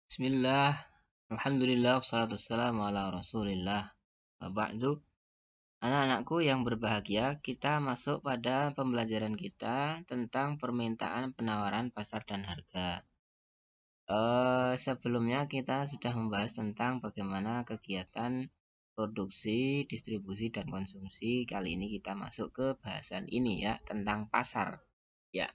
Bismillah, Alhamdulillah, wassalatu wassalamu ala rasulillah. Wa ba'du. Anak-anakku yang berbahagia, kita masuk pada pembelajaran kita tentang permintaan, penawaran, pasar, dan harga. Sebelumnya kita sudah membahas tentang bagaimana kegiatan produksi, distribusi, dan konsumsi. Kali ini kita masuk ke bahasan ini ya, tentang pasar. Ya,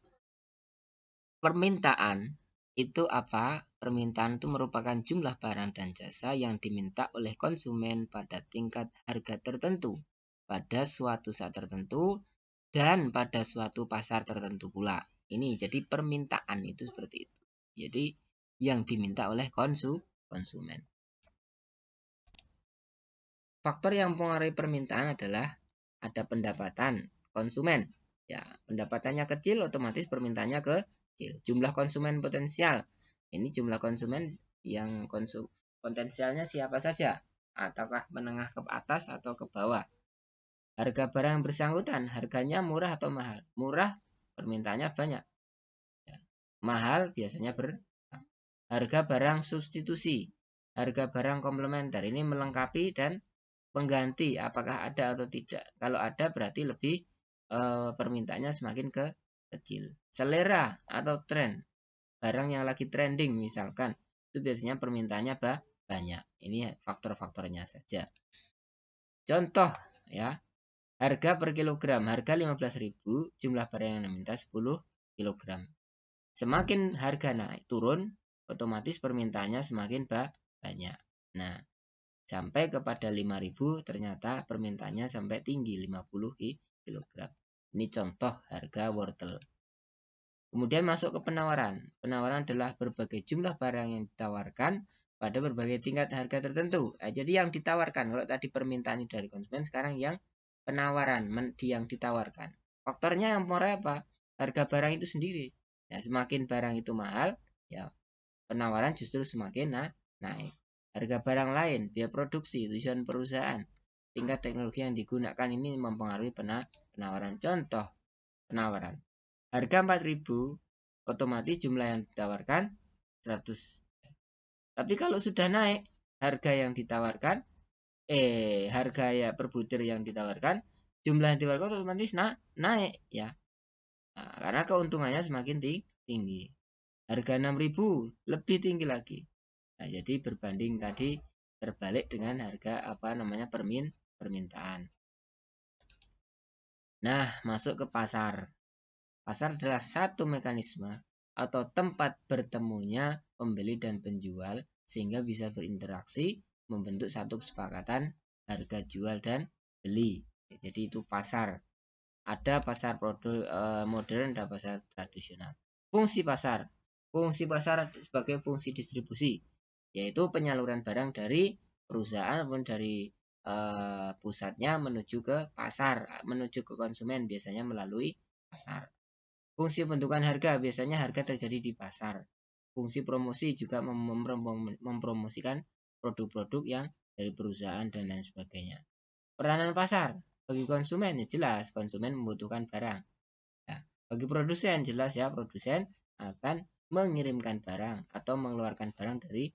permintaan itu apa? Permintaan itu merupakan jumlah barang dan jasa yang diminta oleh konsumen pada tingkat harga tertentu, pada suatu saat tertentu, dan pada suatu pasar tertentu pula. Ini jadi permintaan itu seperti itu. Jadi yang diminta oleh konsumen. Faktor yang mempengaruhi permintaan adalah ada pendapatan konsumen. Ya, pendapatannya kecil, otomatis permintaannya kecil. Jumlah konsumen potensial. Ini jumlah konsumen yang potensialnya siapa saja, ataukah menengah ke atas atau ke bawah. Harga barang yang bersangkutan, harganya murah atau mahal. Murah, permintaannya banyak. Ya. Mahal biasanya harga barang substitusi. Harga barang komplementer ini melengkapi dan pengganti, apakah ada atau tidak. Kalau ada berarti lebih permintaannya semakin kecil. Selera atau tren, barang yang lagi trending misalkan, itu biasanya permintaannya banyak. Ini faktor-faktornya saja. Contoh ya, harga per kilogram, harga 15.000, jumlah barang yang diminta 10 kilogram. Semakin harga naik turun, otomatis permintaannya semakin banyak. Nah, sampai kepada 5.000 ternyata permintaannya sampai tinggi 50 kg. Ini contoh harga wortel. Kemudian masuk ke penawaran. Penawaran adalah berbagai jumlah barang yang ditawarkan pada berbagai tingkat harga tertentu. Nah, jadi yang ditawarkan, kalau tadi permintaan dari konsumen, sekarang yang penawaran yang ditawarkan. Faktornya yang mempengaruhi apa? Harga barang itu sendiri. Ya, semakin barang itu mahal, ya penawaran justru semakin naik. Harga barang lain, biaya produksi, tujuan perusahaan, tingkat teknologi yang digunakan ini mempengaruhi penawaran. Contoh penawaran. Harga 4.000, otomatis jumlah yang ditawarkan 100. Tapi kalau sudah naik, harga yang ditawarkan, harga ya per butir yang ditawarkan, jumlah yang ditawarkan otomatis naik ya. Nah, karena keuntungannya semakin tinggi. Harga 6.000 lebih tinggi lagi. Nah, jadi berbanding tadi terbalik dengan harga permintaan. Nah, masuk ke pasar. Pasar adalah satu mekanisme atau tempat bertemunya pembeli dan penjual sehingga bisa berinteraksi membentuk satu kesepakatan harga jual dan beli. Jadi itu pasar. Ada pasar modern, ada pasar tradisional. Fungsi pasar. Fungsi pasar sebagai fungsi distribusi, yaitu penyaluran barang dari perusahaan maupun dari pusatnya menuju ke pasar, menuju ke konsumen biasanya melalui pasar. Fungsi pembentukan harga, biasanya harga terjadi di pasar. Fungsi promosi juga mempromosikan produk-produk yang dari perusahaan dan lain sebagainya. Peranan pasar bagi konsumen, ya jelas konsumen membutuhkan barang. Nah, bagi produsen jelas ya, produsen akan mengirimkan barang atau mengeluarkan barang dari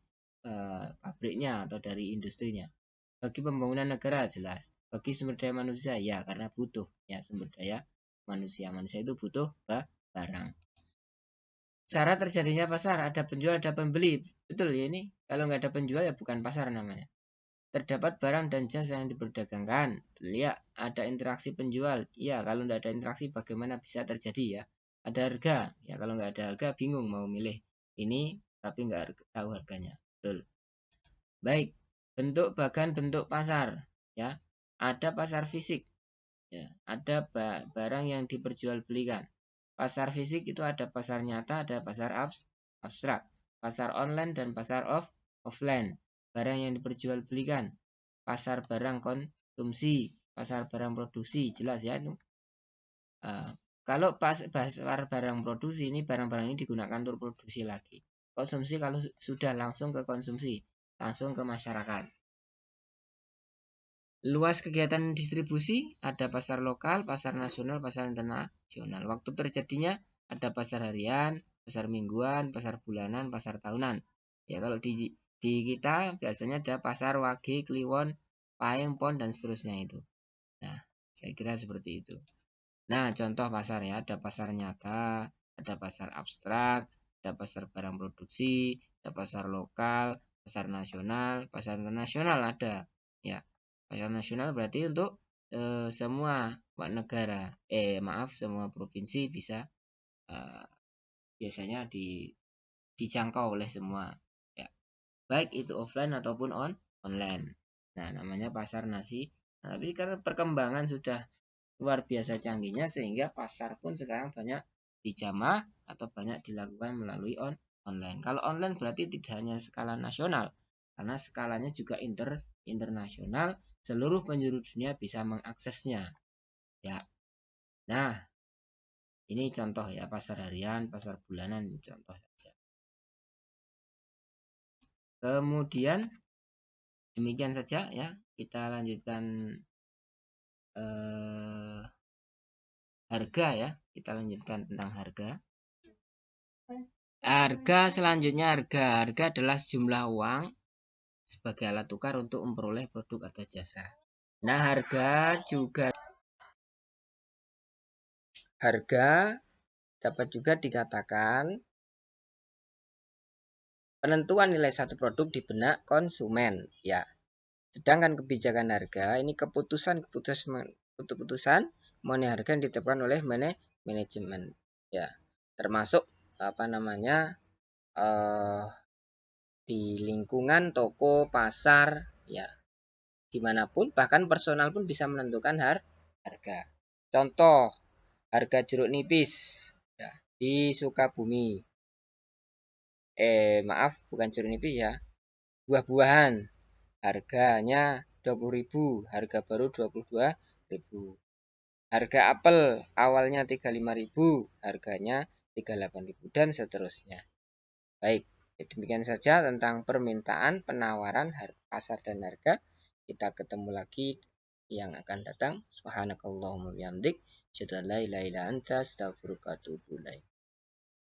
pabriknya atau dari industrinya. Bagi pembangunan negara jelas. Bagi sumber daya manusia ya, karena butuh ya sumber daya manusia. Manusia itu butuh barang. Syarat terjadinya pasar, ada penjual, ada pembeli. Betul ya ini. Kalau nggak ada penjual ya bukan pasar namanya. Terdapat barang dan jasa yang diperdagangkan. Ya, ada interaksi penjual. Ya, kalau nggak ada interaksi bagaimana bisa terjadi ya? Ada harga. Ya, kalau nggak ada harga bingung mau milih ini tapi nggak tahu harganya. Betul. Baik, bentuk bagan bentuk pasar. Ya, ada pasar fisik. Ya, ada barang yang diperjualbelikan. Pasar fisik itu ada pasar nyata, ada pasar abstrak, pasar online dan pasar offline. Barang yang diperjualbelikan, pasar barang konsumsi, pasar barang produksi, jelas ya itu. Kalau pasar barang produksi ini barang-barang ini digunakan untuk produksi lagi. Konsumsi kalau sudah langsung ke konsumsi, langsung ke masyarakat. Luas kegiatan distribusi, ada pasar lokal, pasar nasional, pasar internasional. Waktu terjadinya ada pasar harian, pasar mingguan, pasar bulanan, pasar tahunan. Ya kalau di kita biasanya ada pasar Wage, Kliwon, Pahing, Pon dan seterusnya itu. Nah, saya kira seperti itu. Nah, contoh pasar ya, ada pasar nyata, ada pasar abstrak, ada pasar barang produksi, ada pasar lokal, pasar nasional, pasar internasional ada. Ya, pasar nasional berarti untuk semua negara, semua provinsi bisa biasanya dijangkau oleh semua. Ya, baik itu offline ataupun online. Nah, namanya pasar nasi. Nah, tapi karena perkembangan sudah luar biasa canggihnya sehingga pasar pun sekarang banyak dijamah atau banyak dilakukan melalui online. Kalau online berarti tidak hanya skala nasional, karena skalanya juga internasional, seluruh penjuru dunia bisa mengaksesnya. Ya. Nah, ini contoh ya, pasar harian, pasar bulanan, ini contoh saja. Kemudian demikian saja ya, kita lanjutkan harga ya, kita lanjutkan tentang harga. Harga selanjutnya, harga adalah sejumlah uang sebagai alat tukar untuk memperoleh produk atau jasa. Nah, harga dapat juga dikatakan penentuan nilai satu produk di benak konsumen, ya. Sedangkan kebijakan harga ini keputusan mengenai harga yang ditetapkan oleh manajemen, ya. Termasuk di lingkungan toko, pasar, ya. Dimanapun, bahkan personal pun bisa menentukan harga. Contoh, harga jeruk nipis ya, di Sukabumi. Maaf, bukan jeruk nipis ya. Buah-buahan harganya 20.000, harga baru 22.000. Harga apel awalnya 35.000, harganya 38.000 dan seterusnya. Baik, demikian saja tentang permintaan, penawaran, pasar dan harga. Kita ketemu lagi yang akan datang. Subhanakallahumma bihamdik, asyhadu an la ilaha illa anta, astaghfiruka wa atubu ilaik.